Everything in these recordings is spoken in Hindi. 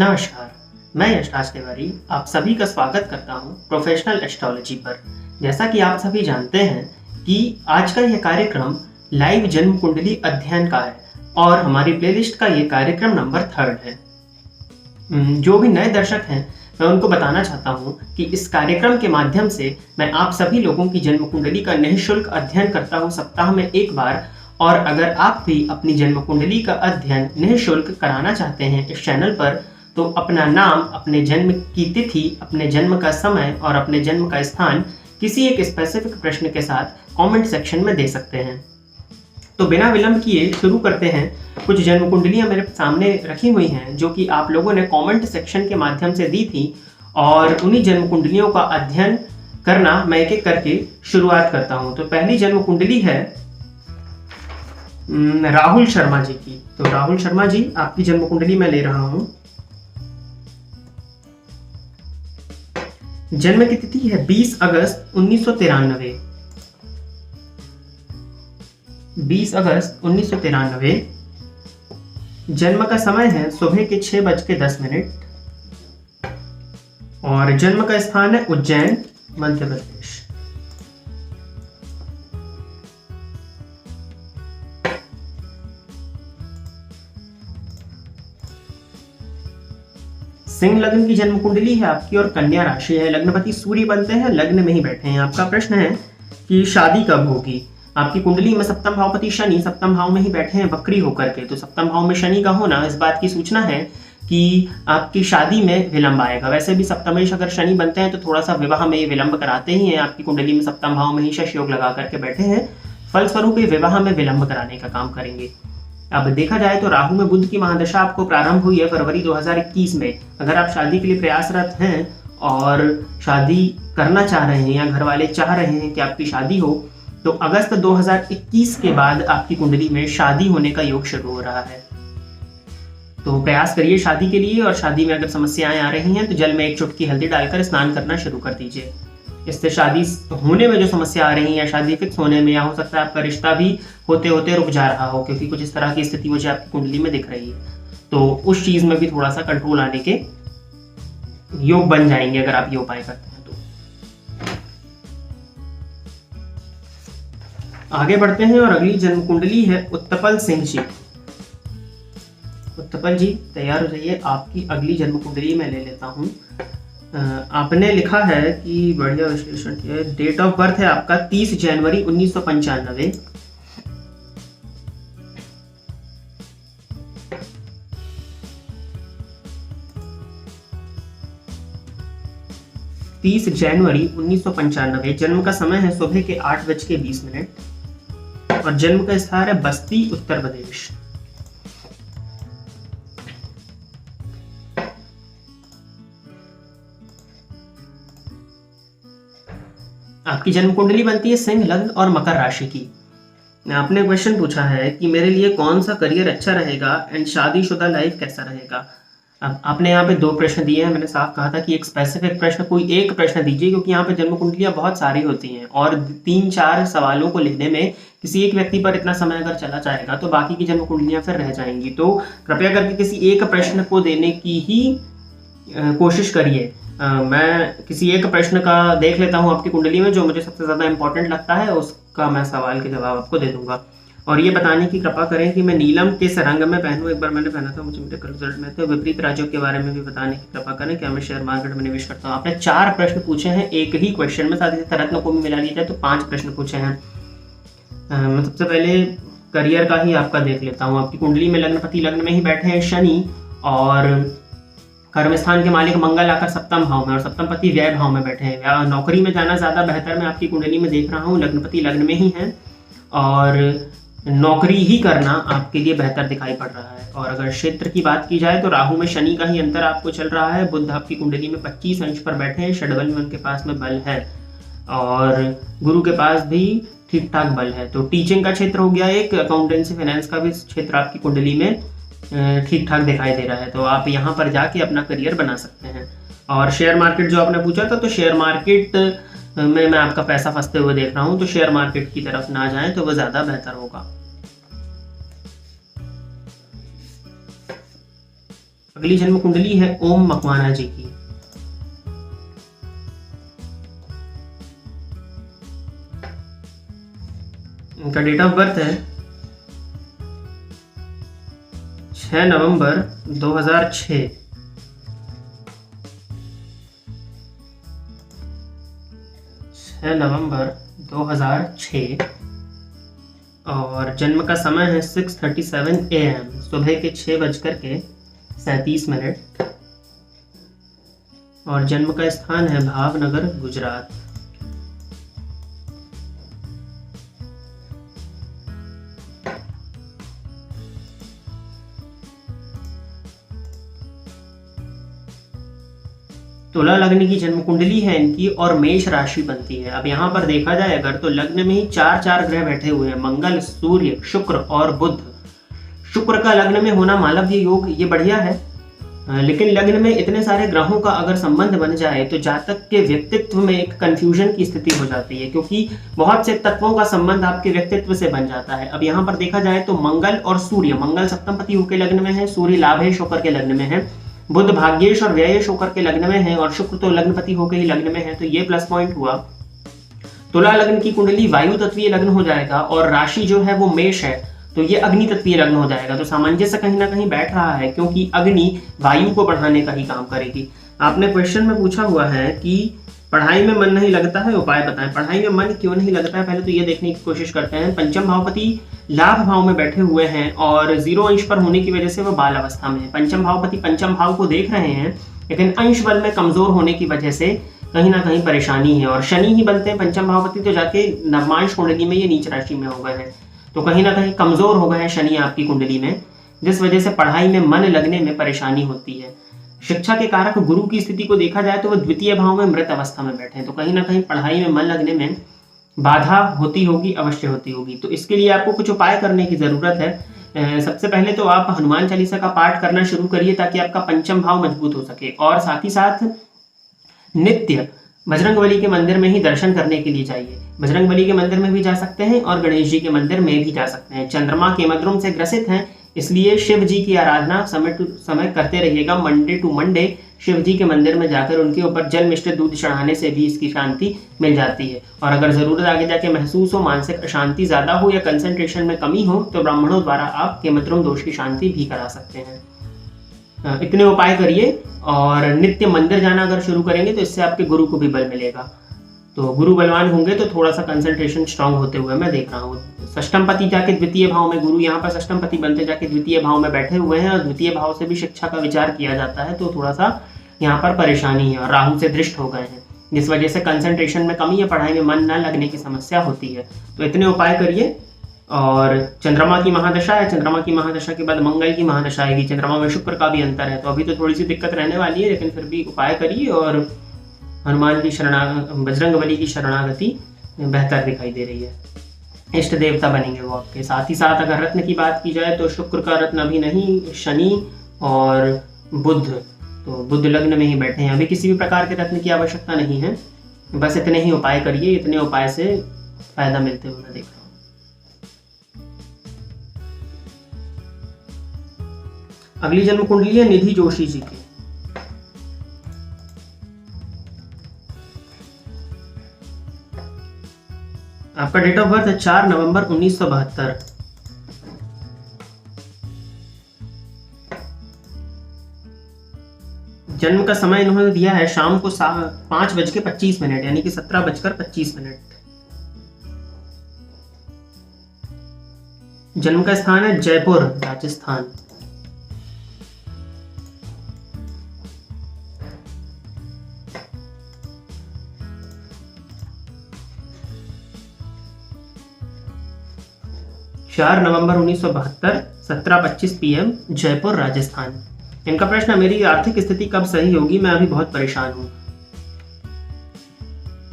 नमस्कार, मैं यशराज तिवारी आप सभी का स्वागत करता हूं प्रोफेशनल एस्ट्रोलॉजी पर। जैसा कि आप सभी जानते हैं कि आज का यह कार्यक्रम लाइव जन्म कुंडली अध्ययन का है और हमारी प्लेलिस्ट का यह कार्यक्रम नंबर 3 है। जो भी नए दर्शक हैं मैं उनको बताना चाहता हूं कि इस कार्यक्रम के माध्यम से मैं आप सभी लोगों की जन्म कुंडली का निःशुल्क अध्ययन करता हूं सप्ताह में एक बार। और अगर आप भी अपनी जन्म कुंडली का अध्ययन निःशुल्क कराना चाहते हैं इस चैनल पर, तो अपना नाम, अपने जन्म की तिथि, अपने जन्म का समय और अपने जन्म का स्थान किसी एक स्पेसिफिक प्रश्न के साथ कमेंट सेक्शन में दे सकते हैं। तो बिना विलंब किए शुरू करते हैं। कुछ जन्म कुंडलियां मेरे सामने रखी हुई हैं जो कि आप लोगों ने कमेंट सेक्शन के माध्यम से दी थी, और उन्हीं जन्म कुंडलियों का अध्ययन करना मैं एक एक करके शुरुआत करता हूं। तो पहली जन्म कुंडली है राहुल शर्मा जी की। तो राहुल शर्मा जी, आपकी जन्म कुंडली मैं ले रहा हूं। जन्म की तिथि है 20 अगस्त 1993। 20 अगस्त 1993। जन्म का समय है सुबह के 6:10। और जन्म का स्थान है उज्जैन, मध्य प्रदेश। सिंह लग्न की जन्म कुंडली है आपकी और कन्या राशि है। लग्नपति सूर्य बनते हैं, लग्न में ही बैठे हैं। आपका प्रश्न है कि शादी कब होगी। आपकी कुंडली में सप्तम भावपति शनि सप्तम भाव में ही बैठे हैं वक्री होकर के। तो सप्तम भाव में शनि का होना इस बात की सूचना है कि आपकी शादी में विलंब आएगा। वैसे भी सप्तमेश अगर शनि बनते हैं तो थोड़ा सा विवाह में ये विलंब कराते ही हैं। आपकी कुंडली में सप्तम भाव में ही शश योग लगा करके बैठे हैं, फलस्वरूप ये विवाह में विलंब कराने का काम करेंगे। अब देखा जाए तो राहु में बुध की महादशा आपको प्रारंभ हुई है फरवरी 2021 में। अगर आप शादी के लिए प्रयासरत हैं और शादी करना चाह रहे हैं या घर वाले चाह रहे हैं कि आपकी शादी हो, तो अगस्त 2021 के बाद आपकी कुंडली में शादी होने का योग शुरू हो रहा है। तो प्रयास करिए शादी के लिए, और शादी में अगर समस्याएं आ रही हैं तो जल में एक चुटकी हल्दी डालकर स्नान करना शुरू कर दीजिए। इससे शादी होने में जो समस्या आ रही है या शादी फिक्स होने में, या हो सकता है आपका रिश्ता भी होते होते रुक जा रहा हो, क्योंकि कुछ इस तरह की स्थिति मुझे आपकी कुंडली में दिख रही है, तो उस चीज में भी थोड़ा सा कंट्रोल आने के योग बन जाएंगे अगर आप ये उपाय करते हैं तो। आगे बढ़ते हैं और अगली जन्म कुंडली है उत्तपल सिंह जी। उत्तपल जी तैयार हो जाइए, आपकी अगली जन्म कुंडली मैं ले लेता हूं। आपने लिखा है कि बढ़िया विश्लेषण किया है। डेट ऑफ बर्थ है आपका 30 जनवरी 1995। जनवरी 1995। जन्म का समय है सुबह के 8:20 और जन्म का स्थान है बस्ती, उत्तर प्रदेश। आपकी जन्म कुंडली बनती है सिंह लग्न और मकर राशि की। आपने क्वेश्चन पूछा है कि मेरे लिए कौन सा करियर अच्छा रहेगा एंड शादीशुदा लाइफ कैसा रहेगा। अब आपने यहाँ पे 2 प्रश्न दिए हैं। मैंने साफ कहा था कि एक स्पेसिफिक प्रश्न, कोई एक प्रश्न दीजिए, क्योंकि यहाँ पे जन्म कुंडलियां बहुत सारी होती हैं और 3-4 सवालों को लिखने में किसी एक व्यक्ति पर इतना समय अगर चला जाएगा तो बाकी की जन्म कुंडलियां फिर रह जाएंगी। तो कृपया करके किसी एक प्रश्न को देने की ही कोशिश करिए। मैं किसी एक प्रश्न का देख लेता हूं आपकी कुंडली में, जो मुझे सबसे ज़्यादा इंपॉर्टेंट लगता है उसका मैं सवाल के जवाब आपको दे दूंगा। और ये बताने की कृपा करें कि मैं नीलम किस रंग में पहनूं। एक बार मैंने पहना था, मुझे मेरे रिजल्ट में थे। विपरीत राज्यों के बारे में भी बताने की कृपा करें, क्या मैं शेयर मार्केट में निवेश करता हूँ। आपने 4 प्रश्न पूछे हैं एक ही क्वेश्चन में, साथ ही रत्न को भी मिला लिया जाए तो 5 प्रश्न पूछे हैं। मैं सबसे पहले करियर का ही आपका देख लेता हूँ। आपकी कुंडली में लग्नपति लग्न में ही बैठे हैं शनि, और कर्म स्थान के मालिक मंगल आकर सप्तम भाव में, और सप्तम पति व्यय भाव में बैठे हैं। नौकरी में जाना ज्यादा बेहतर मैं आपकी कुंडली में देख रहा हूँ। लग्नपति लग्न में ही है और नौकरी ही करना आपके लिए बेहतर दिखाई पड़ रहा है। और अगर क्षेत्र की बात की जाए तो राहु में शनि का ही अंतर आपको चल रहा है। बुध आपकी कुंडली में 25 अंश पर बैठे हैं, षडबल में उनके पास में बल है, और गुरु के पास भी ठीक ठाक बल है। तो टीचिंग का क्षेत्र हो गया एक, अकाउंटेंसी फाइनेंस का भी क्षेत्र आपकी कुंडली में ठीक ठाक दिखाई दे रहा है। तो आप यहाँ पर जाके अपना करियर बना सकते हैं। और शेयर मार्केट जो आपने पूछा था, तो शेयर मार्केट में मैं आपका पैसा फंसते हुए देख रहा हूँ, तो शेयर मार्केट की तरफ ना जाएं तो वो ज़्यादा बेहतर होगा। अगली जन्म कुंडली है ओम मकवाना जी की। उनका डेट ऑफ बर्थ है 6 नवंबर 2006। 6 नवंबर 2006 और जन्म का समय है 6:37 AM, सुबह के 6:37 और जन्म का स्थान है भावनगर, गुजरात। तुला लग्न की जन्म कुंडली है इनकी और मेष राशि बनती है। अब यहाँ पर देखा जाए अगर तो लग्न में ही चार ग्रह बैठे हुए हैं, मंगल, सूर्य, शुक्र और बुध। शुक्र का लग्न में होना मालव्य योग, ये बढ़िया है। लेकिन लग्न में इतने सारे ग्रहों का अगर संबंध बन जाए तो जातक के व्यक्तित्व में एक कंफ्यूजन की स्थिति हो जाती है, क्योंकि बहुत से तत्वों का संबंध आपके व्यक्तित्व से बन जाता है। अब यहाँ पर देखा जाए तो मंगल और सूर्य, मंगल सप्तमपति होकर लग्न में है, सूर्य लाभेश होकर के लग्न में है, बुध भाग्येश और व्ययेश होकर के लग्न में है और शुक्र तो लग्नपति होकर ही लग्न में है, तो ये प्लस पॉइंट हुआ। तुला लग्न की कुंडली वायु तत्वीय लग्न हो जाएगा और राशि जो है वो मेष है, तो ये अग्नि तत्वीय लग्न हो जाएगा। तो सामंजस्य कहीं ना कहीं बैठ रहा है, क्योंकि अग्नि वायु को बढ़ाने का ही काम करेगी। आपने क्वेश्चन में पूछा हुआ है कि पढ़ाई में मन नहीं लगता है, उपाय बताएं। पढ़ाई में मन क्यों नहीं लगता है, पहले तो ये देखने की कोशिश करते हैं। पंचम भावपति लाभ भाव में बैठे हुए हैं और 0 अंश पर होने की वजह से वो बाल अवस्था में है। पंचम भावपति पंचम भाव को देख रहे हैं, लेकिन अंश बल में कमजोर होने की वजह से कहीं ना कहीं परेशानी है। और शनि ही बनते हैं पंचम भावपति, तो जाके नवमांश कुंडली में ये नीच राशि में हो गए हैं, तो कहीं ना कहीं कमजोर हो गए हैं शनि आपकी कुंडली में, जिस वजह से पढ़ाई में मन लगने में परेशानी होती है। शिक्षा के कारक गुरु की स्थिति को देखा जाए तो वो द्वितीय भाव में मृत अवस्था में बैठे हैं, तो कहीं ना कहीं पढ़ाई में मन लगने में बाधा होती होगी, अवश्य होती होगी। तो इसके लिए आपको कुछ उपाय करने की जरूरत है। सबसे पहले तो आप हनुमान चालीसा का पाठ करना शुरू करिए, ताकि आपका पंचम भाव मजबूत हो सके। और साथ ही साथ नित्य बजरंगबली के मंदिर में ही दर्शन करने के लिए जाइए। बजरंगबली के मंदिर में भी जा सकते हैं और गणेश जी के मंदिर में भी जा सकते हैं। चंद्रमा केमद्रुम से ग्रसित हैं, इसलिए शिव जी की आराधना समय टू समय करते रहिएगा। मंडे टू मंडे शिव जी के मंदिर में जाकर उनके ऊपर जल मिश्रित दूध चढ़ाने से भी इसकी शांति मिल जाती है। और अगर जरूरत आगे जाके महसूस हो, मानसिक अशांति ज्यादा हो या कंसंट्रेशन में कमी हो, तो ब्राह्मणों द्वारा आप केमद्रुम दोष की शांति भी करा सकते हैं। इतने उपाय करिए और नित्य मंदिर जाना अगर शुरू करेंगे तो इससे आपके गुरु को भी बल मिलेगा। तो गुरु बलवान होंगे तो थोड़ा सा कंसंट्रेशन स्ट्रांग होते हुए मैं देख रहा हूँ। षष्टमपति जाके द्वितीय भाव में, गुरु यहाँ पर षष्टमपति बनते जाके द्वितीय भाव में बैठे हुए हैं और द्वितीय भाव से भी शिक्षा का विचार किया जाता है, तो थोड़ा सा यहाँ पर परेशानी है। और राहु से दृष्ट हो गए हैं, जिस वजह से कंसंट्रेशन में कमी या पढ़ाई में मन न लगने की समस्या होती है। तो इतने उपाय करिए। और चंद्रमा की महादशा है, चंद्रमा की महादशा के बाद मंगल की महादशा आएगी। चंद्रमा में शुक्र का भी अंतर है, तो अभी तो थोड़ी सी दिक्कत रहने वाली है, लेकिन फिर भी उपाय करिए और हनुमान की बजरंगबली की शरणागति बेहतर दिखाई दे रही है। इष्ट देवता बनेंगे वो आपके। साथ ही साथ अगर रत्न की बात की जाए तो शुक्र का रत्न अभी नहीं, शनि और बुध, तो बुध लग्न में ही बैठे हैं। अभी किसी भी प्रकार के रत्न की आवश्यकता नहीं है, बस इतने ही उपाय करिए। इतने उपाय से फायदा मिलते हुए मैं देख रहा हूँ। अगली जन्म कुंडली है निधि जोशी जी की। आपका डेट ऑफ बर्थ है 4 नवंबर 1972। जन्म का समय इन्होंने दिया है शाम को 5:25, यानी कि 17:25। जन्म का स्थान है जयपुर, राजस्थान। चार नवंबर 1972, 17:25 PM, जयपुर, राजस्थान। इनका प्रश्न है, मेरी आर्थिक स्थिति कब सही होगी, मैं अभी बहुत परेशान हूँ।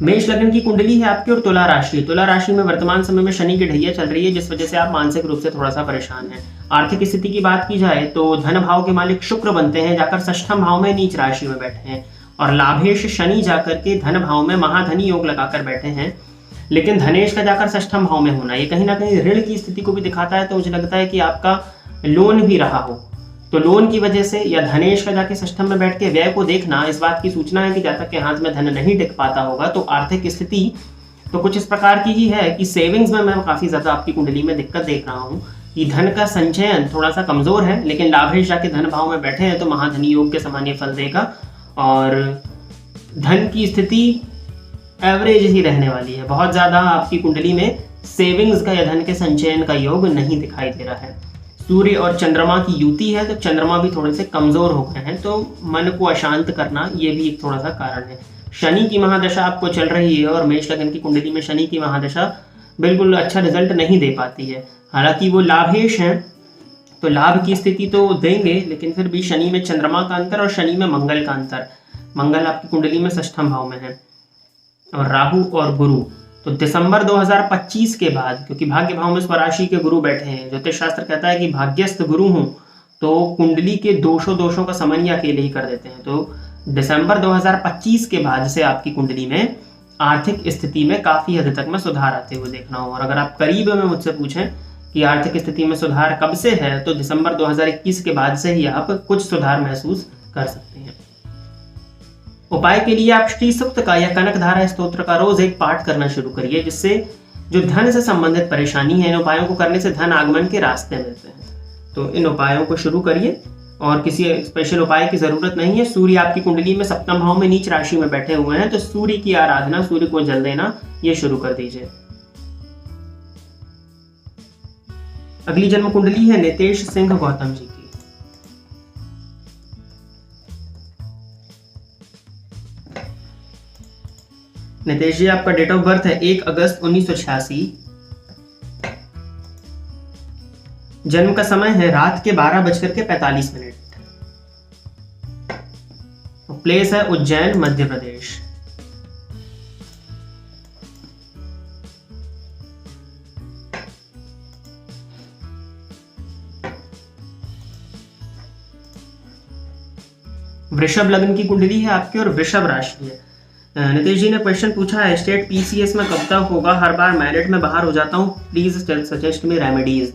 मेष लग्न की कुंडली है आपकी और तुला राशि। तुला राशि में वर्तमान समय में शनि की ढैया चल रही है, जिस वजह से आप मानसिक रूप से थोड़ा सा परेशान हैं। आर्थिक स्थिति की बात की जाए तो धन भाव के मालिक शुक्र बनते हैं, जाकर षष्ठम भाव में नीच राशि में बैठे हैं। और लाभेश शनि जाकर के धन भाव में महाधनी योग लगाकर बैठे हैं। लेकिन धनेश का जाकर षष्ठम भाव में होना, ये कहीं ना कहीं ऋण की स्थिति को भी दिखाता है। तो मुझे लगता है कि आपका लोन भी रहा हो, तो लोन की वजह से या धनेश का जाके षष्ठम में बैठ के व्यय को देखना इस बात की सूचना है कि जब तक के हाथ में धन नहीं टिक पाता होगा तो आर्थिक स्थिति तो कुछ इस प्रकार की ही है कि सेविंग्स में मैं काफी ज्यादा आपकी कुंडली में दिक्कत देख रहा हूँ कि धन का संचयन थोड़ा सा कमजोर है, लेकिन लाभेश जाके धन भाव में बैठे हैं तो महाधनी योग के समान ये फल देगा और धन की स्थिति एवरेज ही रहने वाली है। बहुत ज्यादा आपकी कुंडली में सेविंग्स का या धन के संचयन का योग नहीं दिखाई दे रहा है। सूर्य और चंद्रमा की युति है तो चंद्रमा भी थोड़े से कमजोर हो गए हैं, तो मन को अशांत करना ये भी एक थोड़ा सा कारण है। शनि की महादशा आपको चल रही है और मेष लग्न की कुंडली में शनि की महादशा बिल्कुल अच्छा रिजल्ट नहीं दे पाती है। हालांकि वो लाभेश हैं तो लाभ की स्थिति तो देंगे, लेकिन फिर भी शनि में चंद्रमा का अंतर और शनि में मंगल का अंतर, मंगल आपकी कुंडली में षष्ठम भाव में है और राहु और गुरु, तो दिसंबर 2025 के बाद, क्योंकि भाग्य भाव में स्वराशि के गुरु बैठे हैं, ज्योतिष शास्त्र कहता है कि भाग्यस्थ गुरु हूं तो कुंडली के दोषों का समन्वय अकेले ही कर देते हैं। तो दिसंबर 2025 के बाद से आपकी कुंडली में आर्थिक स्थिति में काफी हद तक में सुधार आते हुए देखना हो। और अगर आप करीब में मुझसे पूछें कि आर्थिक स्थिति में सुधार कब से है, तो दिसंबर 2021 के बाद से ही आप कुछ सुधार महसूस कर सकते हैं। उपाय के लिए आप श्री सूक्त का या कनकधारा स्तोत्र का रोज एक पाठ करना शुरू करिए, जिससे जो धन से संबंधित परेशानी है, इन उपायों को करने से धन आगमन के रास्ते मिलते हैं। तो इन उपायों को शुरू करिए और किसी स्पेशल उपाय की जरूरत नहीं है। सूर्य आपकी कुंडली में सप्तम भाव में नीच राशि में बैठे हुए हैं, तो सूर्य की आराधना, सूर्य को जल देना, ये शुरू कर दीजिए। अगली जन्म कुंडली है नितेश सिंह गौतम जी की। नितेश जी, आपका डेट ऑफ बर्थ है 1 अगस्त 1986। जन्म का समय है रात के 12:45। प्लेस है उज्जैन, मध्य प्रदेश। वृषभ लग्न की कुंडली है आपकी और वृषभ राशि है। नितेश जी ने क्वेश्चन पूछा है, स्टेट पीसीएस में कब तक होगा, हर बार मेरिट में बाहर हो जाता हूँ, प्लीज सजेस्ट मी रेमेडीज।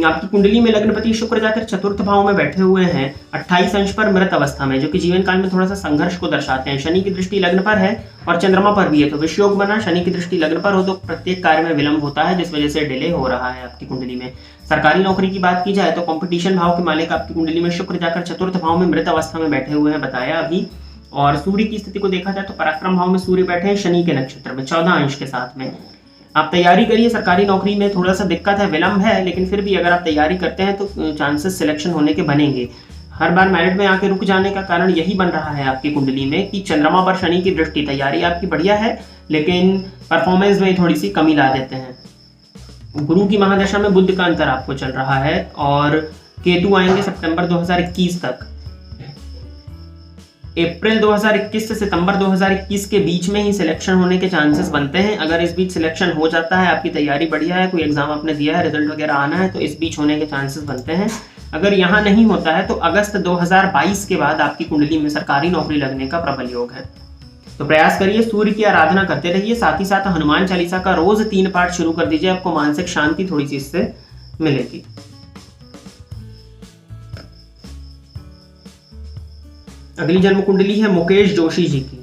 आपकी कुंडली में लग्नपति शुक्र जाकर चतुर्थ भाव में बैठे हुए हैं 28 अंश पर मृत अवस्था में, जो कि जीवन काल में थोड़ा सा संघर्ष को दर्शाते हैं। शनि की दृष्टि लग्न पर है और चंद्रमा पर भी है, तो विषयोग बना। शनि की दृष्टि लग्न पर हो तो प्रत्येक कार्य में विलंब होता है, जिस वजह से डिले हो रहा है आपकी कुंडली में। सरकारी नौकरी की बात की जाए तो कंपटीशन भाव के मालिक आपकी कुंडली में शुक्र जाकर चतुर्थ भाव में मृत अवस्था में बैठे हुए हैं, बताया अभी। और सूर्य की स्थिति को देखा जाए तो पराक्रम भाव में सूर्य बैठे हैं शनि के नक्षत्र में 14 अंश के साथ में। आप तैयारी करिए, सरकारी नौकरी में थोड़ा सा दिक्कत है, विलंब है, लेकिन फिर भी अगर आप तैयारी करते हैं तो चांसेस सिलेक्शन होने के बनेंगे। हर बार मेरिट में आके रुक जाने का कारण यही बन रहा है आपकी कुंडली में कि चंद्रमा पर शनि की दृष्टि, तैयारी आपकी बढ़िया है लेकिन परफॉर्मेंस में थोड़ी सी कमी ला देते हैं। गुरु की महादशा में बुध का अंतर आपको चल रहा है और केतु आएंगे सितंबर 2021 तक। अप्रैल 2021 से सितंबर 2021 के बीच में ही सिलेक्शन होने के चांसेस बनते हैं। अगर इस बीच सिलेक्शन हो जाता है, आपकी तैयारी बढ़िया है, कोई एग्जाम आपने दिया है, रिजल्ट वगैरह आना है, तो इस बीच होने के चांसेस बनते हैं। अगर यहाँ नहीं होता है तो अगस्त 2022 के बाद आपकी कुंडली में सरकारी नौकरी लगने का प्रबल योग है। तो प्रयास करिए, सूर्य की आराधना करते रहिए, साथ ही साथ हनुमान चालीसा का रोज 3 पाठ शुरू कर दीजिए, आपको मानसिक शांति थोड़ी सी इससे मिलेगी। अगली जन्म कुंडली है मुकेश जोशी जी की।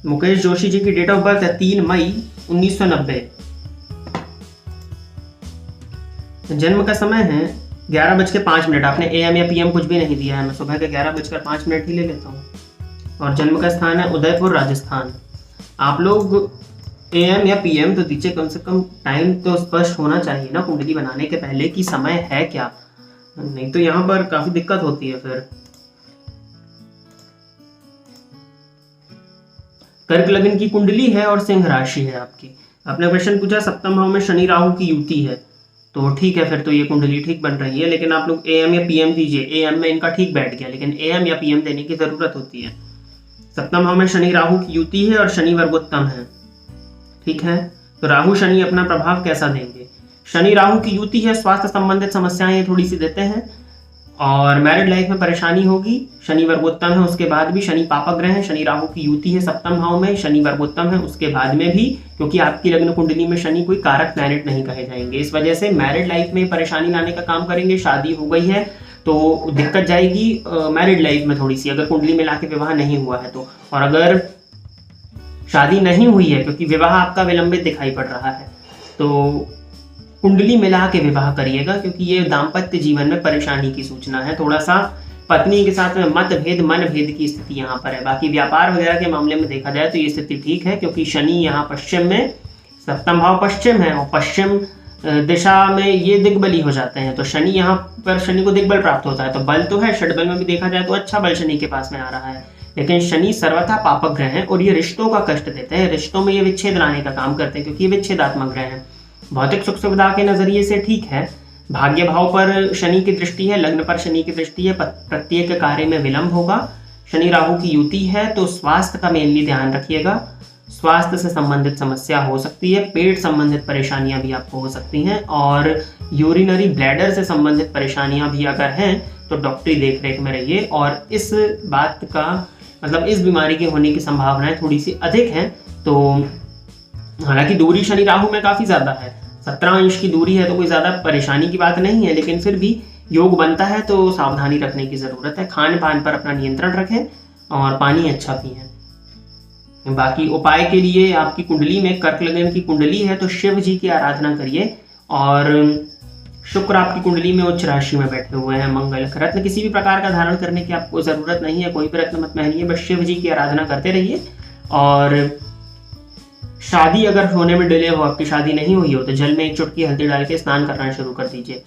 मुकेश जोशी जी की डेट ऑफ बर्थ है 3 मई 1990। जन्म का समय है 11:05। आपने AM या PM कुछ भी नहीं दिया है, मैं सुबह के 11:05 ही ले लेता हूँ। और जन्म का स्थान है उदयपुर, राजस्थान। आप लोग AM या PM तो दीजिए, कम से कम टाइम तो स्पष्ट होना चाहिए ना कुंडली बनाने के पहले कि समय है क्या, नहीं तो यहाँ पर काफी दिक्कत होती है फिर। कर्क लग्न की कुंडली है और सिंह राशि है आपकी। आपने क्वेश्चन पूछा सप्तम भाव में शनि राहु की युति है, तो ठीक है, फिर तो ये कुंडली ठीक बन रही है। लेकिन आप लोग AM या PM दीजिए, AM में इनका ठीक बैठ गया, लेकिन AM या PM देने की जरूरत होती है। सप्तम भाव में शनि राहु की युति है और शनि वर्गोत्तम है, ठीक है। तो राहु शनि अपना प्रभाव कैसा देंगे? शनि राहु की युति है, स्वास्थ्य संबंधित समस्याएं थोड़ी सी देते हैं। और मैरिड लाइफ में परेशानी होगी। शनि वर्गोत्तम है, उसके बाद भी शनि पापक ग्रह है, शनि राहु की युति है सप्तम भाव में, शनि वर्गोत्तम है उसके बाद में भी, क्योंकि आपकी लग्न कुंडली में शनि कोई कारक प्लैनेट नहीं कहे जाएंगे। इस वजह से मैरिड लाइफ में परेशानी लाने का काम करेंगे। शादी हो गई है तो दिक्कत जाएगी मैरिड लाइफ में थोड़ी सी, अगर कुंडली में लाके विवाह नहीं हुआ है तो। और अगर शादी नहीं हुई है, क्योंकि विवाह आपका विलंबित दिखाई पड़ रहा है, तो कुंडली मिला के विवाह करिएगा, क्योंकि ये दाम्पत्य जीवन में परेशानी की सूचना है। थोड़ा सा पत्नी के साथ में मतभेद मनभेद की स्थिति यहाँ पर है। बाकी व्यापार वगैरह के मामले में देखा जाए तो ये स्थिति ठीक है, क्योंकि शनि यहाँ पश्चिम में, सप्तम भाव पश्चिम है और पश्चिम दिशा में ये दिग्बली हो जाते हैं, तो शनि यहाँ पर, शनि को दिग्बल प्राप्त होता है, तो बल तो है, षड्बल में भी देखा जाए तो अच्छा बल शनि के पास में आ रहा है। लेकिन शनि सर्वथा पापक ग्रह है और ये रिश्तों का कष्ट देते हैं, रिश्तों में ये विच्छेद लाने का काम करते हैं, क्योंकि ये विच्छेदात्मक ग्रह है। भौतिक सुख सुविधा के नजरिए से ठीक है। भाग्य भाव पर शनि की दृष्टि है, लग्न पर शनि की दृष्टि है, प्रत्येक कार्य में विलंब होगा। शनि राहु की युति है, तो स्वास्थ्य का मेनली ध्यान रखिएगा। स्वास्थ्य से संबंधित समस्या हो सकती है, पेट संबंधित परेशानियां भी आपको हो सकती हैं, और यूरिनरी ब्लैडर से संबंधित परेशानियां भी अगर हैं तो डॉक्टरी देखरेख में रहिए। और इस बात का मतलब इस बीमारी के होने की संभावनाएं थोड़ी सी अधिक हैं। तो हालांकि दूरी शनि राहु में काफी ज्यादा है, 17 अंश की दूरी है, तो कोई ज्यादा परेशानी की बात नहीं है, लेकिन फिर भी योग बनता है तो सावधानी रखने की जरूरत है। खान पान पर अपना नियंत्रण रखें और पानी अच्छा पिएं। बाकी उपाय के लिए आपकी कुंडली में कर्क लग्न की कुंडली है तो शिव जी की आराधना करिए। और शुक्र आपकी कुंडली में उच्च राशि में बैठे हुए हैं। मंगल रत्न किसी भी प्रकार का धारण करने की आपको जरूरत नहीं है, कोई भी रत्न मत पहनिए, बस शिव जी की आराधना करते रहिए। और शादी अगर होने में डिले हो, आपकी शादी नहीं हुई हो, तो जल में एक चुटकी हल्दी डाल के स्नान करना शुरू कर दीजिए।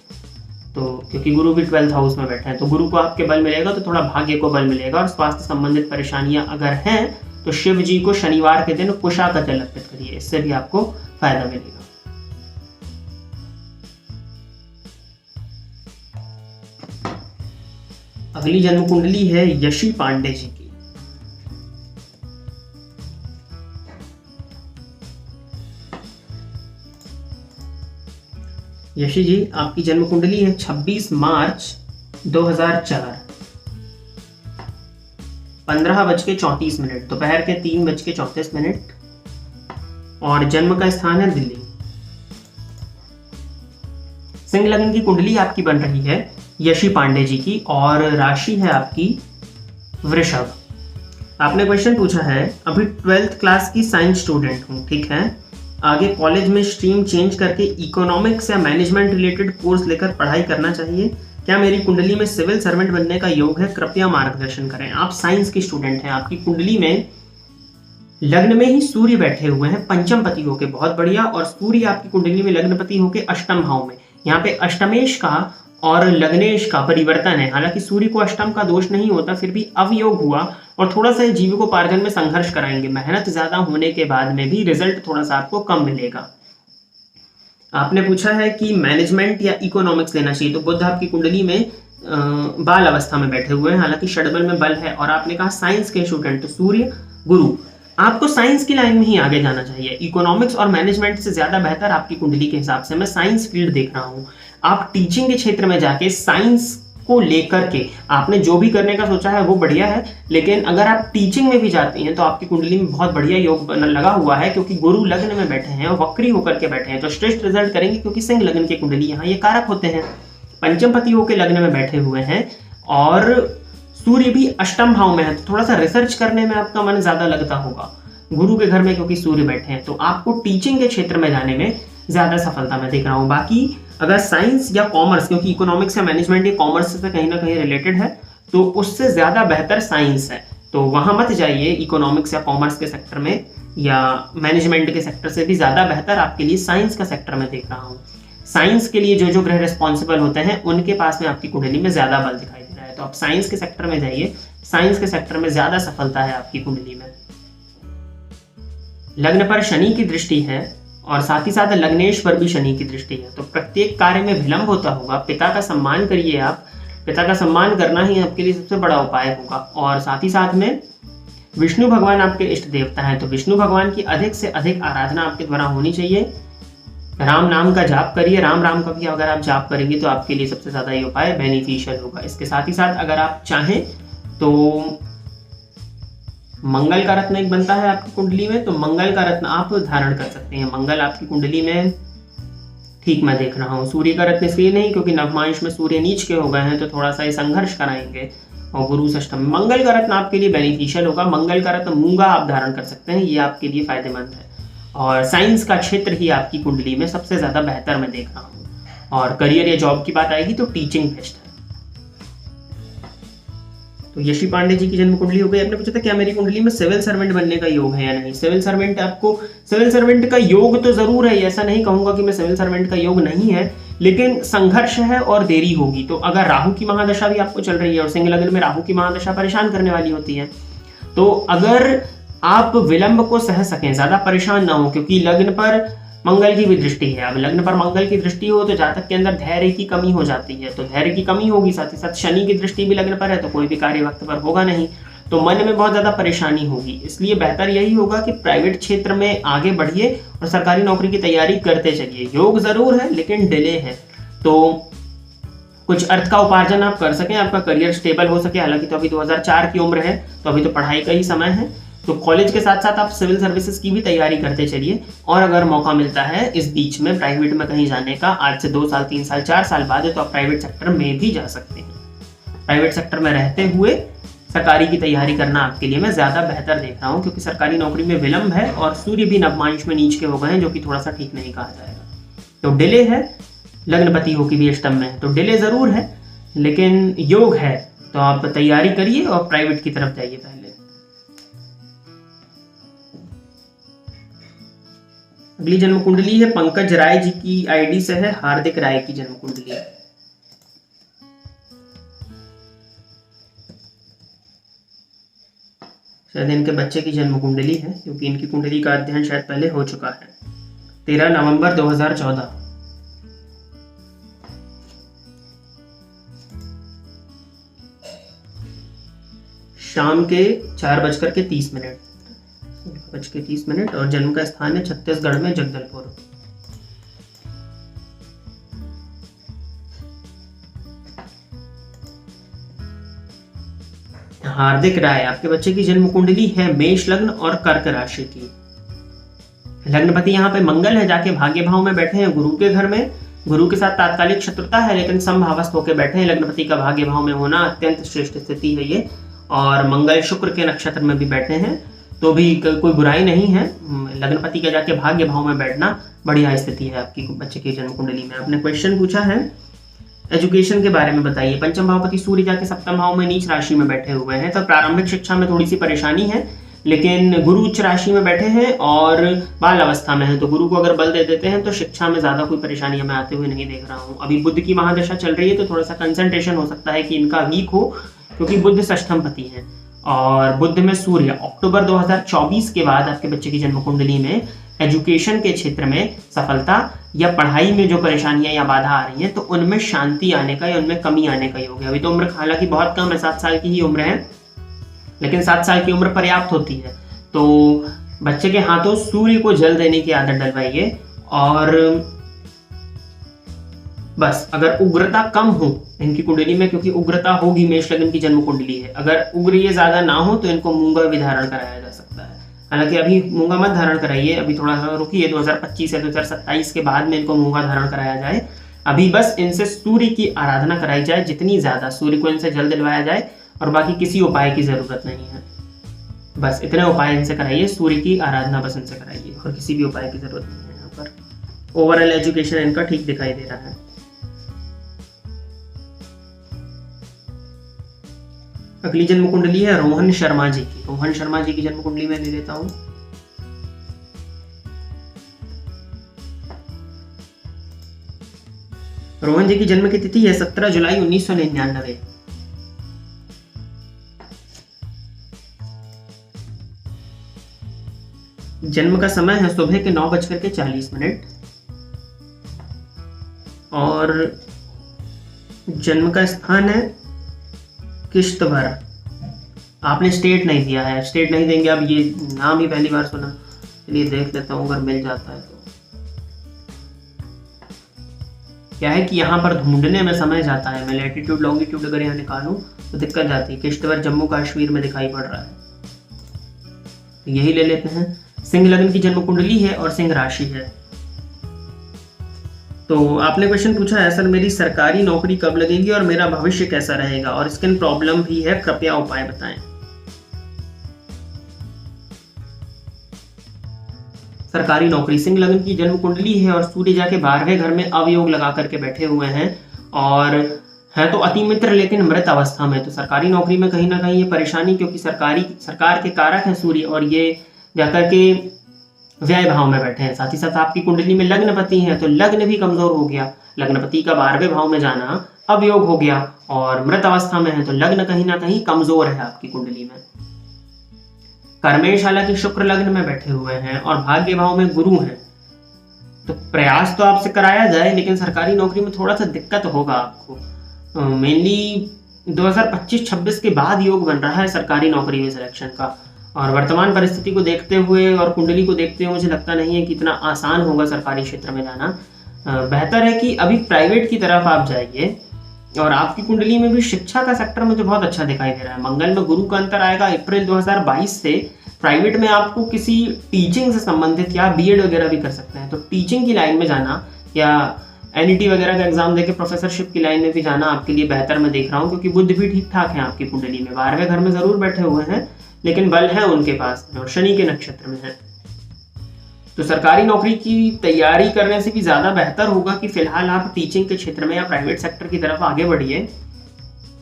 तो क्योंकि गुरु भी 12th हाउस में बैठे हैं, तो गुरु को आपके बल मिलेगा तो थोड़ा भाग्य को बल मिलेगा। और स्वास्थ्य संबंधित परेशानियां अगर हैं तो शिव जी को शनिवार के दिन कुशा का जल अर्पित करिए, इससे भी आपको फायदा मिलेगा। अगली जन्म कुंडली है यशी पांडे जी की। यशी जी आपकी जन्म कुंडली है 26 मार्च 2004, 15:34 दोपहर के 3:34, और जन्म का स्थान है दिल्ली। सिंह लग्न की कुंडली आपकी बन रही है यशी पांडे जी की, और राशि है आपकी वृषभ। आपने क्वेश्चन पूछा है, अभी 12th क्लास की साइंस स्टूडेंट हूँ, ठीक है, आगे कॉलेज में स्ट्रीम चेंज करके इकोनॉमिक्स या मैनेजमेंट रिलेटेड कोर्स लेकर पढ़ाई करना चाहिए, क्या मेरी कुंडली में सिविल सर्वेंट बनने का योग है, कृपया मार्गदर्शन करें। आप साइंस की स्टूडेंट हैं, आपकी कुंडली में लग्न में ही सूर्य बैठे हुए हैं पंचम पति होके, बहुत बढ़िया। और सूर्य आपकी कुंडली में लग्नपति होके अष्टम भाव में, यहाँ पे अष्टमेश का और लग्नेश का परिवर्तन है। हालांकि सूर्य को अष्टम का दोष नहीं होता, फिर भी अवयोग हुआ और थोड़ा सा जीविकोपार्जन में संघर्ष कराएंगे। मेहनत ज्यादा होने के बाद में भी रिजल्ट थोड़ा सा आपको कम मिलेगा। आपने पूछा है कि मैनेजमेंट या इकोनॉमिक्स लेना चाहिए, तो बुध आपकी कुंडली में बाल अवस्था में बैठे हुए हैं, हालांकि षड्बल में बल है। और आपने कहा साइंस के स्टूडेंट, तो सूर्य गुरु, आपको साइंस की लाइन में ही आगे जाना चाहिए। इकोनॉमिक्स और मैनेजमेंट से ज्यादा बेहतर आपकी कुंडली के हिसाब से मैं साइंस फील्ड देख रहा हूँ। आप टीचिंग के क्षेत्र में जाके साइंस को लेकर के आपने जो भी करने का सोचा है वो बढ़िया है, लेकिन अगर आप टीचिंग में भी जाते हैं तो आपकी कुंडली में बहुत बढ़िया योग लगा हुआ है, क्योंकि गुरु लग्न में बैठे हैं और वक्री होकर के बैठे हैं, तो श्रेष्ठ रिजल्ट करेंगे, क्योंकि सिंह लग्न की कुंडली यहाँ ये कारक होते हैं। पंचम पति होकर लग्न में बैठे हुए हैं और सूर्य भी अष्टम भाव में है, तो थोड़ा सा रिसर्च करने में आपका मन ज्यादा लगता होगा गुरु के घर में, क्योंकि सूर्य बैठे हैं, तो आपको टीचिंग के क्षेत्र में जाने में ज्यादा सफलता मैं देख रहा हूँ। बाकी अगर साइंस या कॉमर्स, क्योंकि इकोनॉमिक्स या मैनेजमेंट ये कॉमर्स से कहीं ना कहीं रिलेटेड है, तो उससे ज्यादा बेहतर साइंस है, तो वहां मत जाइए इकोनॉमिक्स या कॉमर्स के सेक्टर में, या मैनेजमेंट के सेक्टर से भी ज्यादा बेहतर आपके लिए साइंस का सेक्टर में देख रहा हूँ। साइंस के लिए जो जो ग्रह रिस्पॉन्सिबल होते हैं उनके पास में आपकी कुंडली में ज्यादा बल दिखाई दे रहा है, तो आप साइंस के सेक्टर में जाइए, साइंस के सेक्टर में ज्यादा सफलता है आपकी कुंडली में। लग्न पर शनि की दृष्टि है और साथ ही साथ लग्नेश पर भी शनि की दृष्टि है, तो प्रत्येक कार्य में विलंब होता होगा। पिता का सम्मान करिए, आप पिता का सम्मान करना ही आपके लिए सबसे बड़ा उपाय होगा। और साथ ही साथ में विष्णु भगवान आपके इष्ट देवता हैं, तो विष्णु भगवान की अधिक से अधिक आराधना आपके द्वारा होनी चाहिए। राम नाम का जाप करिए। राम राम का भी अगर आप जाप करेंगे तो आपके लिए सबसे ज़्यादा ये उपाय बेनिफिशियल होगा। इसके साथ ही साथ अगर आप चाहें तो मंगल का रत्न एक बनता है आपकी कुंडली में, तो मंगल का रत्न आप धारण कर सकते हैं। मंगल आपकी कुंडली में, ठीक मैं देख रहा हूँ, सूर्य का रत्न इसलिए नहीं क्योंकि नवमांश में सूर्य नीच के हो गए हैं तो थोड़ा सा ये संघर्ष कराएंगे, और गुरु षष्ठम में। मंगल का रत्न आपके लिए बेनिफिशियल होगा। मंगल का रत्न मूंगा आप धारण कर सकते हैं, ये आपके लिए फायदेमंद है। और साइंस का क्षेत्र ही आपकी कुंडली में सबसे ज्यादा बेहतर मैं देख रहा हूँ। और करियर या जॉब की बात आएगी तो टीचिंग बेस्ट है। तो यशी पांडे जी की जन्म कुंडली हो गई। आपने पूछा था क्या मेरी कुंडली में सिविल सर्वेंट बनने का योग है या नहीं। सिविल सर्वेंट का योग तो जरूर है, ऐसा नहीं कहूंगा कि मैं सिविल सर्वेंट का योग नहीं है, लेकिन संघर्ष है और देरी होगी। तो अगर राहु की महादशा भी आपको चल रही है, और सिंह लग्न में राहु की महादशा परेशान करने वाली होती है, तो अगर आप विलंब को सह सकें, ज्यादा परेशान ना हो, क्योंकि लग्न पर मंगल की भी दृष्टि है। अब लग्न पर मंगल की दृष्टि हो तो जातक के अंदर धैर्य की कमी हो जाती है, तो धैर्य की कमी होगी। साथ ही साथ शनि की दृष्टि भी लग्न पर है, तो कोई भी कार्य वक्त पर होगा नहीं, तो मन में बहुत ज्यादा परेशानी होगी। इसलिए बेहतर यही होगा कि प्राइवेट क्षेत्र में आगे बढ़िए और सरकारी नौकरी की तैयारी करते चलिए। योग जरूर है लेकिन डिले है, तो कुछ अर्थ का उपार्जन आप कर सकें, आपका करियर स्टेबल हो सके। हालांकि तो अभी 2004 की उम्र है, तो अभी तो पढ़ाई का ही समय है, तो कॉलेज के साथ साथ आप सिविल सर्विसेज की भी तैयारी करते चलिए। और अगर मौका मिलता है इस बीच में प्राइवेट में कहीं जाने का, आज से 2 साल 3 साल 4 साल बाद है, तो आप प्राइवेट सेक्टर में भी जा सकते हैं। प्राइवेट सेक्टर में रहते हुए सरकारी की तैयारी करना आपके लिए मैं ज्यादा बेहतर देख रहा हूँ, क्योंकि सरकारी नौकरी में विलंब है और सूर्य भी नवमांश में नीच के हो गए हैं, जो कि थोड़ा सा ठीक नहीं कहा जाएगा। तो डिले है, लग्नपति हो की भी अष्टम में है, तो डिले जरूर है लेकिन योग है। तो आप तैयारी करिए और प्राइवेट की तरफ जाइए पहले। अगली जन्म कुंडली है पंकज राय जी की आईडी से है, हार्दिक राय की जन्म कुंडली है। शायद इनके बच्चे की जन्म कुंडली है, क्योंकि इनकी कुंडली का अध्ययन शायद पहले हो चुका है। 13 नवंबर 2014, शाम के 4:30 और जन्म का स्थान है छत्तीसगढ़ में जगदलपुर। हार्दिक राय, आपके बच्चे की जन्म कुंडली है मेष लग्न और कर्क राशि की। लग्नपति यहाँ पे मंगल है, जाके भाग्य भाव में बैठे हैं गुरु के घर में। गुरु के साथ तात्कालिक शत्रुता है लेकिन समभावस्थ होकर बैठे हैं। लग्नपति का भाग्य भाव में होना अत्यंत श्रेष्ठ स्थिति है ये, और मंगल शुक्र के नक्षत्र में भी बैठे हैं तो भी कोई बुराई नहीं है। लग्नपति का जाके भाग्य भाव में बैठना बढ़िया स्थिति है आपकी बच्चे की जन्म कुंडली में। आपने क्वेश्चन पूछा है एजुकेशन के बारे में बताइए। पंचम भावपति सूर्य जाके सप्तम भाव में नीच राशि में बैठे हुए हैं, तो प्रारंभिक शिक्षा में थोड़ी सी परेशानी है, लेकिन गुरु उच्च राशि में बैठे हैं और बाल अवस्था में है, तो गुरु को अगर बल दे देते हैं तो शिक्षा में ज्यादा कोई परेशानी हमें आते हुए नहीं देख रहा हूँ। अभी बुध की महादशा चल रही है, तो थोड़ा सा कंसंट्रेशन हो सकता है कि इनका वीक हो, क्योंकि बुध षष्ठम पति है और बुध में सूर्य। अक्टूबर 2024 के बाद आपके बच्चे की जन्म कुंडली में एजुकेशन के क्षेत्र में सफलता या पढ़ाई में जो परेशानियां या बाधा आ रही हैं, तो उनमें शांति आने का या उनमें कमी आने का योग है। अभी तो उम्र हालांकि बहुत कम है, 7 साल की ही उम्र है, लेकिन 7 साल की उम्र पर्याप्त होती है। तो बच्चे के हाथों सूर्य को जल देने की आदत डलवाइए, और बस अगर उग्रता कम हो इनकी कुंडली में, क्योंकि उग्रता होगी, मेष लग्न की जन्म कुंडली है, अगर उग्र ये ज्यादा ना हो तो इनको मूंगा भी धारण कराया जा सकता है। हालांकि अभी मूंगा मत धारण कराइए, अभी थोड़ा सा रुकिए, 2025 या 2027 के बाद में इनको मूंगा धारण कराया जाए। अभी बस इनसे सूर्य की आराधना कराई जाए, जितनी ज्यादा सूर्य को इनसे जल दिलवाया जाए, और बाकी किसी उपाय की जरूरत नहीं है। बस इतने उपाय इनसे कराइए, सूर्य की आराधना बस इनसे कराइए, और किसी भी उपाय की जरूरत नहीं है। यहाँ पर ओवरऑल एजुकेशन इनका ठीक दिखाई दे रहा है। अगली जन्म कुंडली है रोहन शर्मा जी की। रोहन शर्मा जी की जन्म कुंडली में ले लेता हूं। रोहन जी की जन्म की तिथि है 17 जुलाई 1999। जन्म का समय है सुबह के 9:40 और जन्म का स्थान है किश्तवाड़। आपने स्टेट नहीं दिया है, स्टेट नहीं देंगे, अब ये नाम ही पहली बार सुना, चलिए देख लेता हूँ अगर मिल जाता है तो। क्या है कि यहाँ पर ढूंढने में समय जाता है। मैं लैटिट्यूड लॉन्गिट्यूड अगर यहाँ निकालूं तो दिक्कत जाती है। किश्तवाड़ जम्मू कश्मीर में दिखाई पड़ रहा है, तो यही ले लेते हैं। सिंह लग्न की जन्म कुंडली है और सिंह राशि है। तो आपने क्वेश्चन पूछा है सर मेरी सरकारी नौकरी कब लगेगी और मेरा भविष्य कैसा रहेगा, और स्किन प्रॉब्लम भी है, कृपया उपाय बताएं। सरकारी नौकरी, सिंह लग्न की जन्म कुंडली है और सूर्य जाके 12वें घर में अवयोग लगा करके बैठे हुए हैं और है तो अति मित्र लेकिन मृत अवस्था में। तो सरकारी नौकरी में कहीं ना कहीं ये परेशानी, क्योंकि सरकार के कारक है सूर्य और ये जाकर के व्यय भाव में बैठे हैं। साथ ही साथ आपकी कुंडली में लग्नपति है, तो लग्न भी कमजोर हो गया। लग्नपति का 12वें भाव में जाना अवयोग हो गया और मृत अवस्था में है, तो लग्न कहीं ना कहीं कमजोर है आपकी कुंडली में। कर्मेश हालांकि शुक्र लग्न में बैठे हुए हैं और भाग्य भाव में गुरु हैं, तो प्रयास तो आपसे कराया जाए लेकिन सरकारी नौकरी में थोड़ा सा दिक्कत होगा आपको। मेनली 2025-26 के बाद योग बन रहा है सरकारी नौकरी में सिलेक्शन का, और वर्तमान परिस्थिति को देखते हुए और कुंडली को देखते हुए मुझे लगता नहीं है कि इतना आसान होगा सरकारी क्षेत्र में जाना। बेहतर है कि अभी प्राइवेट की तरफ आप जाइए। और आपकी कुंडली में भी शिक्षा का सेक्टर मुझे बहुत अच्छा दिखाई दे रहा है। मंगल में गुरु का अंतर आएगा अप्रैल 2022 से। प्राइवेट में आपको किसी टीचिंग से संबंधित या बीएड वगैरह भी कर सकते हैं, तो टीचिंग की लाइन में जाना या एनईटी वगैरह का एग्जाम देके प्रोफेसरशिप की लाइन में भी जाना आपके लिए बेहतर मैं देख रहा हूँ, क्योंकि बुध भी ठीक ठाक है आपकी कुंडली में। 12वें घर में जरूर बैठे हुए हैं लेकिन बल है उनके पास और शनि के नक्षत्र में है। तो सरकारी नौकरी की तैयारी करने से भी ज्यादा बेहतर होगा कि फिलहाल आप टीचिंग के क्षेत्र में या प्राइवेट सेक्टर की तरफ आगे बढ़िए।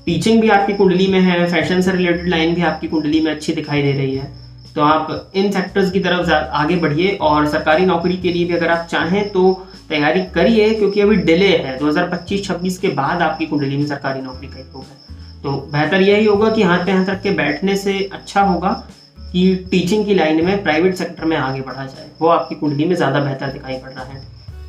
टीचिंग भी आपकी कुंडली में है, फैशन से रिलेटेड लाइन भी आपकी कुंडली में अच्छी दिखाई दे रही है, तो आप इन सेक्टर्स की तरफ आगे बढ़िए। और सरकारी नौकरी के लिए भी अगर आप चाहें तो तैयारी करिए, क्योंकि अभी डिले है। 2025-26 के बाद आपकी कुंडली में सरकारी नौकरी का योग है, तो बेहतर यही होगा कि हाथ पे हाथ रख के बैठने से अच्छा होगा कि टीचिंग की लाइन में प्राइवेट सेक्टर में आगे बढ़ा जाए, वो आपकी कुंडली में ज्यादा बेहतर दिखाई पड़ रहा है।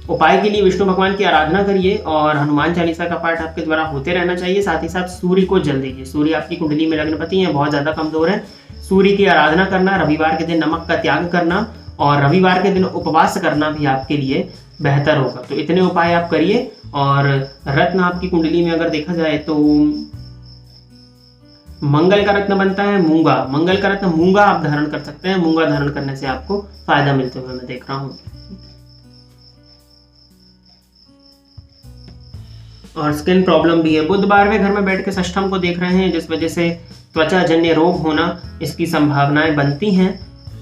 उपाय के लिए विष्णु भगवान की आराधना करिए और हनुमान चालीसा का पाठ आपके द्वारा होते रहना चाहिए। साथ ही साथ सूर्य को जल दीजिए। सूर्य आपकी कुंडली में लग्नपति है, बहुत ज्यादा कमजोर है। सूर्य की आराधना करना, रविवार के दिन नमक का त्याग करना और रविवार के दिन उपवास करना भी आपके लिए बेहतर होगा। तो इतने उपाय आप करिए। और रत्न आपकी कुंडली में अगर देखा जाए तो मंगल का रत्न बनता है मूंगा। मंगल का रत्न मूंगा आप धारण कर सकते हैं। मूंगा धारण करने से आपको फायदा मिलते हुए मैं देख रहा हूं। और स्किन प्रॉब्लम भी है। बुध 12वें घर में बैठ के षष्ठम को देख रहे हैं, जिस वजह से त्वचा जन्य रोग होना इसकी संभावनाएं बनती हैं।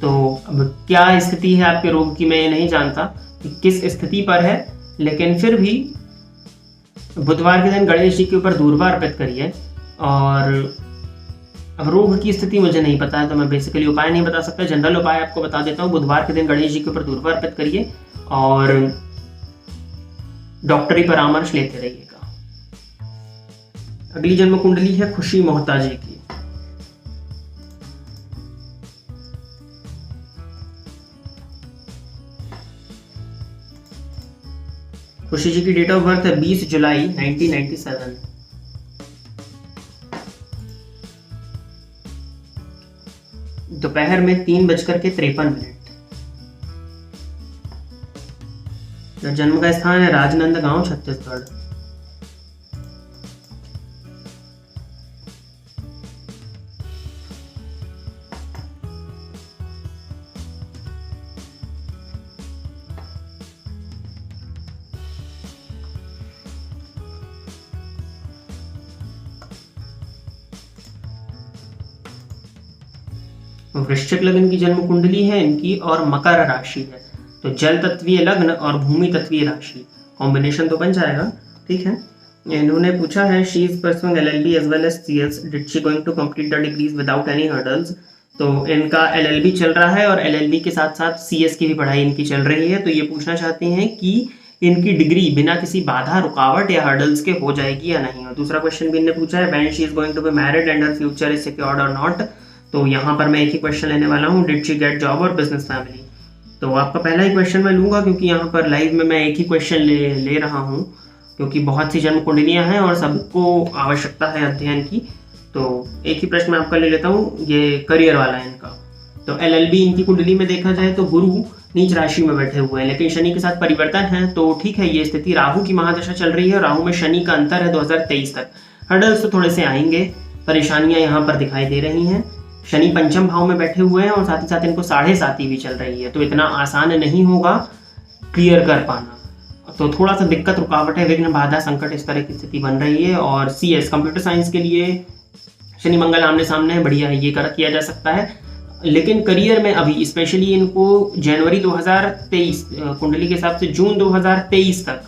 तो अब क्या स्थिति है आपके रोग की मैं ये नहीं जानता कि किस स्थिति पर है, लेकिन फिर भी बुधवार के दिन गणेश जी के ऊपर दूर्वा अर्पित करिए। और अब रोग की स्थिति मुझे नहीं पता है तो मैं बेसिकली उपाय नहीं बता सकता। जनरल उपाय आपको बता देता हूँ। बुधवार के दिन गणेश जी के ऊपर दूर्वा अर्पित करिए और डॉक्टरी परामर्श लेते रहिएगा। अगली जन्म कुंडली है खुशी मोहताजी की। खुशी जी की डेट ऑफ बर्थ है 20 जुलाई 1997। दोपहर में 3:53। जन्म का स्थान है राजनांदगांव, छत्तीसगढ़। वृश्चिक लग्न की जन्म कुंडली है इनकी और मकर राशि है। तो जल तत्वीय लग्न और भूमि तत्वीय राशि कॉम्बिनेशन तो बन जाएगा, ठीक है। इन्होंने पूछा है she is pursuing LLB as well as CS, did she going to complete the degrees without any hurdles। तो इनका LLB चल रहा है और LLB के साथ साथ CS की भी पढ़ाई इनकी चल रही है। तो ये पूछना चाहते हैं कि इनकी डिग्री बिना किसी बाधा रुकावट या हर्डल्स के हो जाएगी या नहीं। और दूसरा क्वेश्चन भी इन्होंने पूछा है when she is going to be married and her future is secured और नॉट। तो यहाँ पर मैं एक ही क्वेश्चन लेने वाला हूँ, डिड शी गेट जॉब और बिजनेस फैमिली। तो आपका पहला ही क्वेश्चन मैं लूंगा, क्योंकि यहाँ पर लाइव में मैं एक ही क्वेश्चन ले रहा हूँ, क्योंकि बहुत सी जन्म कुंडलियाँ हैं और सबको आवश्यकता है अध्ययन की। तो एक ही प्रश्न मैं आपका ले लेता हूँ, ये करियर वाला है इनका। तो LLB इनकी कुंडली में देखा जाए तो गुरु नीच राशि में बैठे हुए हैं, लेकिन शनि के साथ परिवर्तन है तो ठीक है ये स्थिति। राहु की महादशा चल रही है, राहु में शनि का अंतर है 2023 तक। हर्डल्स तो थोड़े से आएंगे, परेशानियां यहाँ पर दिखाई दे रही हैं। शनि पंचम भाव में बैठे हुए हैं और साथ ही साथ इनको 7.5 भी चल रही है, तो इतना आसान नहीं होगा क्लियर कर पाना। तो थोड़ा सा दिक्कत, रुकावट है, विघ्न, बाधा, संकट, इस तरह की स्थिति बन रही है। और CS कंप्यूटर साइंस के लिए शनि मंगल आमने सामने है, बढ़िया है, ये किया जा सकता है। लेकिन करियर में अभी स्पेशली इनको जनवरी 2023 कुंडली के हिसाब से जून 2023 तक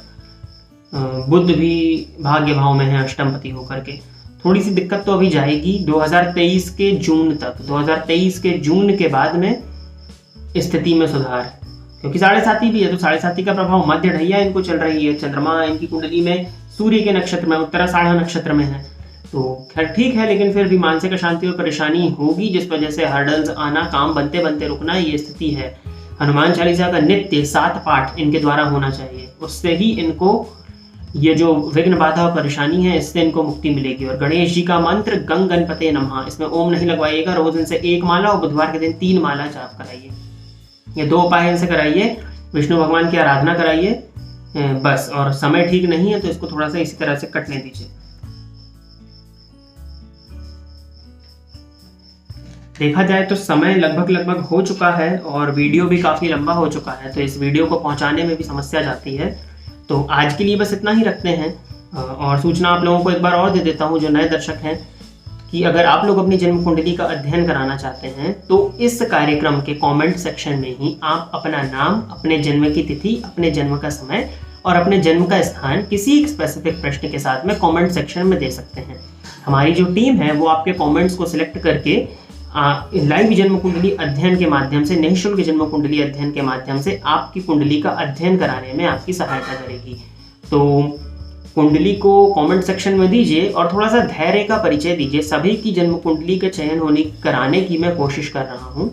बुध भी भाग्य भाव में है अष्टमपति होकर के, थोड़ी सी दिक्कत तो अभी जाएगी 2023 के जून तक। 2023 के जून के बाद में स्थिति में सुधार, क्योंकि 7.5 भी है तो 7.5 का प्रभाव मध्य ढैया इनको चल रही है। चंद्रमा इनकी कुंडली में सूर्य के नक्षत्र में, उत्तराषाढ़ नक्षत्र में है, तो खैर ठीक है, लेकिन फिर भी मानसिक अशांति और परेशानी होगी, जिस वजह से हर्डल्स आना, काम बनते बनते रुकना, ये स्थिति है। हनुमान चालीसा का नित्य 7 पाठ इनके द्वारा होना चाहिए, उससे ही इनको ये जो विघ्न, बाधा और परेशानी है इससे इनको मुक्ति मिलेगी। और गणेश जी का मंत्र गंग गणपते नमः, इसमें ओम नहीं लगवाइएगा, रोज इनसे 1 माला और बुधवार के दिन 3 माला जाप कराइए। ये 2 उपाय इनसे कराइए, विष्णु भगवान की आराधना कराइए बस। और समय ठीक नहीं है तो इसको थोड़ा सा इसी तरह से कटने दीजिए। देखा जाए तो समय लगभग हो चुका है और वीडियो भी काफ़ी लंबा हो चुका है, तो इस वीडियो को पहुंचाने में भी समस्या जाती है। तो आज के लिए बस इतना ही रखते हैं। और सूचना आप लोगों को एक बार और दे देता हूं जो नए दर्शक हैं, कि अगर आप लोग अपनी जन्म कुंडली का अध्ययन कराना चाहते हैं तो इस कार्यक्रम के कमेंट सेक्शन में ही आप अपना नाम, अपने जन्म की तिथि, अपने जन्म का समय और अपने जन्म का स्थान किसी एक स्पेसिफिक प्रश्न के साथ में कमेंट सेक्शन में दे सकते हैं। हमारी जो टीम है वो आपके कमेंट्स को सिलेक्ट करके लाइव जन्म कुंडली अध्ययन के माध्यम से, निःशुल्क जन्म कुंडली अध्ययन के माध्यम से आपकी कुंडली का अध्ययन कराने में आपकी सहायता करेगी। तो कुंडली को कमेंट सेक्शन में दीजिए और थोड़ा सा धैर्य का परिचय दीजिए। सभी की जन्म कुंडली के चयन कराने की मैं कोशिश कर रहा हूँ,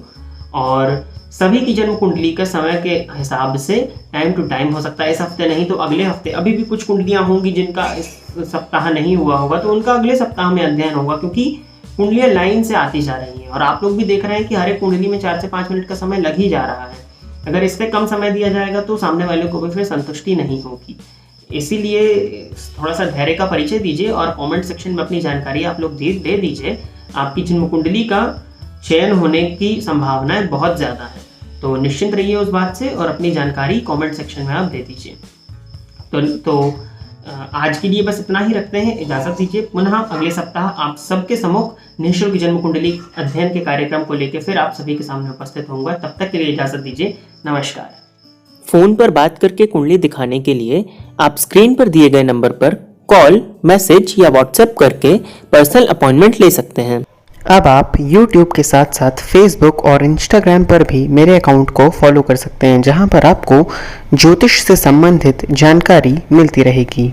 और सभी की जन्म कुंडली का समय के हिसाब से टाइम टू टाइम, हो सकता है इस हफ्ते नहीं तो अगले हफ्ते, अभी भी कुछ कुंडलियाँ होंगी जिनका इस सप्ताह नहीं हुआ होगा तो उनका अगले सप्ताह में अध्ययन होगा, क्योंकि कुंडलियाँ लाइन से आती जा रही हैं और आप लोग भी देख रहे हैं कि हर एक कुंडली में 4 से 5 मिनट का समय लग ही जा रहा है। अगर इससे कम समय दिया जाएगा तो सामने वाले को भी फिर संतुष्टि नहीं होगी। इसीलिए थोड़ा सा धैर्य का परिचय दीजिए और कमेंट सेक्शन में अपनी जानकारी आप लोग दे दीजिए। आपकी जन्म कुंडली का चयन होने की संभावनाएं बहुत ज़्यादा है, तो निश्चिंत रहिए उस बात से और अपनी जानकारी कमेंट सेक्शन में आप दे दीजिए। तो आज के लिए बस इतना ही रखते हैं, इजाज़त दीजिए। पुनः अगले सप्ताह आप सबके सम्मुख निःशुल्क जन्म कुंडली अध्ययन के कार्यक्रम को लेकर फिर आप सभी के सामने उपस्थित होऊंगा। तब तक के लिए इजाज़त दीजिए, नमस्कार। फोन पर बात करके कुंडली दिखाने के लिए आप स्क्रीन पर दिए गए नंबर पर कॉल, मैसेज या व्हाट्सएप करके पर्सनल अपॉइंटमेंट ले सकते हैं। अब आप YouTube के साथ साथ Facebook और Instagram पर भी मेरे अकाउंट को फॉलो कर सकते हैं, जहां पर आपको ज्योतिष से संबंधित जानकारी मिलती रहेगी।